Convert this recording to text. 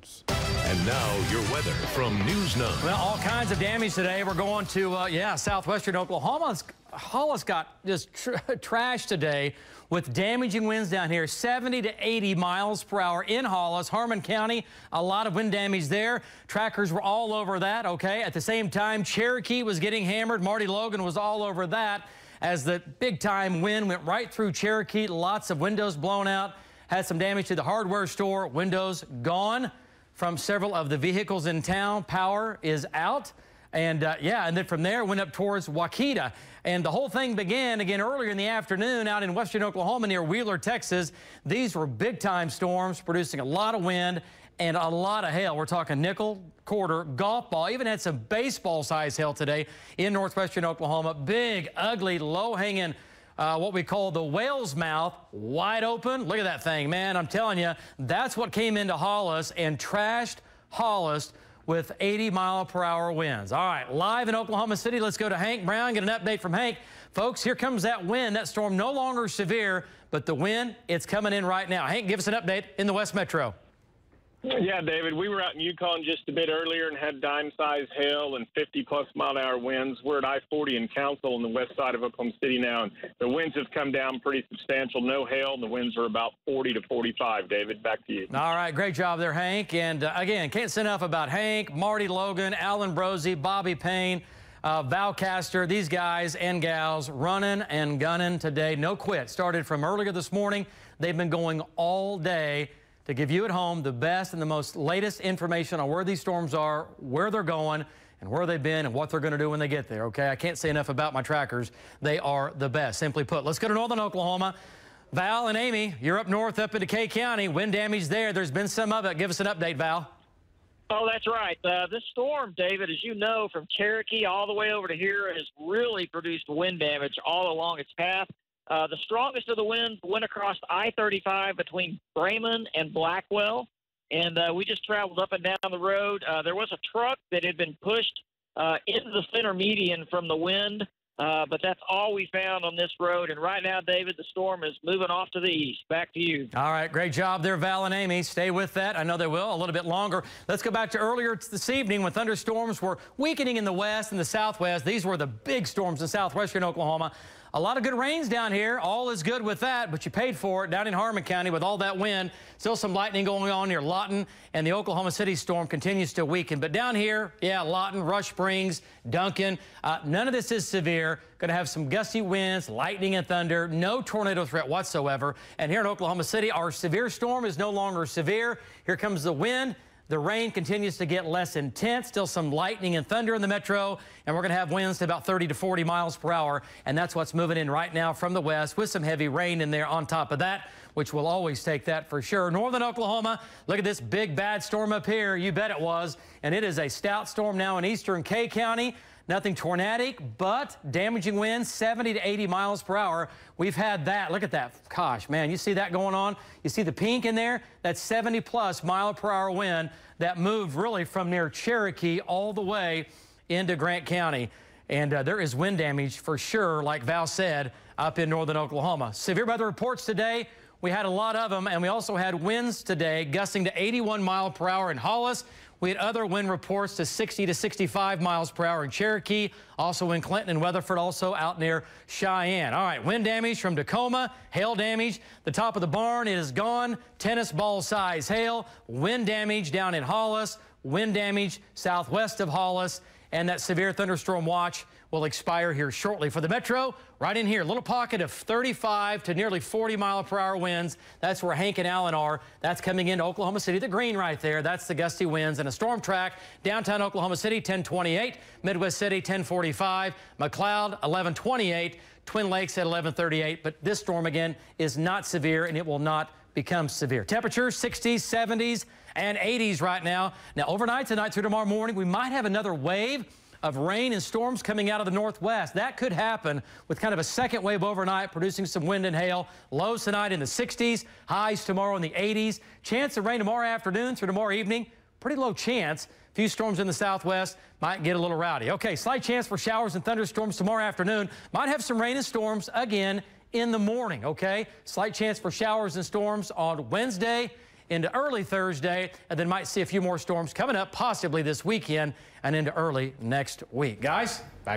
roads. And now your weather from News 9. Well, all kinds of damage today. We're going to, southwestern Oklahoma. Hollis got just trashed today with damaging winds down here, 70 to 80 miles per hour in Hollis. Harmon County, a lot of wind damage there. Trackers were all over that, okay? At the same time, Cherokee was getting hammered. Marty Logan was all over that as the big-time wind went right through Cherokee. Lots of windows blown out. Had some damage to the hardware store. Windows gone from several of the vehicles in town. Power is out. And and then from there went up towards Waukeeta. And the whole thing began again earlier in the afternoon out in western Oklahoma near Wheeler, Texas. These were big time storms producing a lot of wind and a lot of hail. We're talking nickel, quarter, golf ball, even had some baseball size hail today in northwestern Oklahoma. Big, ugly, low hanging what we call the whale's mouth, wide open. Look at that thing, man. I'm telling you, that's what came into Hollis and trashed Hollis with 80-mile-per-hour winds. All right, live in Oklahoma City, let's go to Hank Brown, get an update from Hank. Folks, here comes that wind. That storm no longer severe, but the wind, it's coming in right now. Hank, give us an update in the West Metro. Yeah, David, we were out in Yukon just a bit earlier and had dime-sized hail and 50-plus mile-an-hour winds. We're at I-40 in Council on the west side of Oklahoma City now, and the winds have come down pretty substantial. No hail, and the winds are about 40 to 45. David, back to you. All right, great job there, Hank. And again, can't say enough about Hank, Marty Logan, Alan Brosey, Bobby Payne, Val Castor, these guys and gals running and gunning today. No quit. Started from earlier this morning. They've been going all day to give you at home the best and the most latest information on where these storms are, where they're going, and where they've been and what they're going to do when they get there, okay? I can't say enough about my trackers. They are the best, simply put. Let's go to northern Oklahoma. Val and Amy, you're up north up into Kay County. Wind damage there. There's been some of it. Give us an update, Val. Oh, that's right. This storm, David, as you know, from Cherokee all the way over to here has really produced wind damage all along its path. The strongest of the winds went across I-35 between Bremen and Blackwell, and we just traveled up and down the road. There was a truck that had been pushed into the center median from the wind, but that's all we found on this road. And right now, David, the storm is moving off to the east. Back to you. All right, great job there, Val and Amy. Stay with that. I know they will a little bit longer. Let's go back to earlier this evening when thunderstorms were weakening in the west and the southwest. These were the big storms in southwestern Oklahoma. A lot of good rains down here. All is good with that, but you paid for it down in Harmon County with all that wind. Still some lightning going on near Lawton, and the Oklahoma City storm continues to weaken. But down here, yeah, Lawton, Rush Springs, Duncan, none of this is severe. Going to have some gusty winds, lightning and thunder, no tornado threat whatsoever. And here in Oklahoma City, our severe storm is no longer severe. Here comes the wind. The rain continues to get less intense, still some lightning and thunder in the metro, and we're going to have winds to about 30 to 40 miles per hour, and that's what's moving in right now from the west with some heavy rain in there on top of that, which will always take that for sure. Northern Oklahoma, look at this big bad storm up here. You bet it was, and it is a stout storm now in eastern Kay County. Nothing tornadic, but damaging winds, 70 to 80 miles per hour. We've had that. Look at that. Gosh, man, you see that going on? You see the pink in there? That's 70-plus mile-per-hour wind that moved really from near Cherokee all the way into Grant County. And there is wind damage for sure, like Val said, up in northern Oklahoma. Severe weather reports today. We had a lot of them, and we also had winds today gusting to 81 miles per hour in Hollis. We had other wind reports to 60 to 65 miles per hour in Cherokee, also in Clinton and Weatherford, also out near Cheyenne. All right, wind damage from Tacoma, hail damage. The top of the barn is gone. Tennis ball size hail. Wind damage down in Hollis. Wind damage southwest of Hollis. And that severe thunderstorm watch will expire here shortly. For the metro, right in here, little pocket of 35 to nearly 40 mile per hour winds. That's where Hank and Allen are. That's coming into Oklahoma City, the green right there. That's the gusty winds and a storm track. Downtown Oklahoma City, 1028. Midwest City, 1045. McLeod, 1128. Twin Lakes at 1138. But this storm, again, is not severe, and it will not become severe. Temperatures 60s, 70s, and 80s right now. Now, overnight tonight through tomorrow morning, we might have another wave of rain and storms coming out of the northwest. That could happen with kind of a second wave overnight, producing some wind and hail. Lows tonight in the 60s, highs tomorrow in the 80s. Chance of rain tomorrow afternoon through tomorrow evening, pretty low chance. A few storms in the southwest might get a little rowdy. Okay, slight chance for showers and thunderstorms tomorrow afternoon. Might have some rain and storms again in the morning, okay? Slight chance for showers and storms on Wednesday into early Thursday, and then might see a few more storms coming up possibly this weekend and into early next week. Guys, back.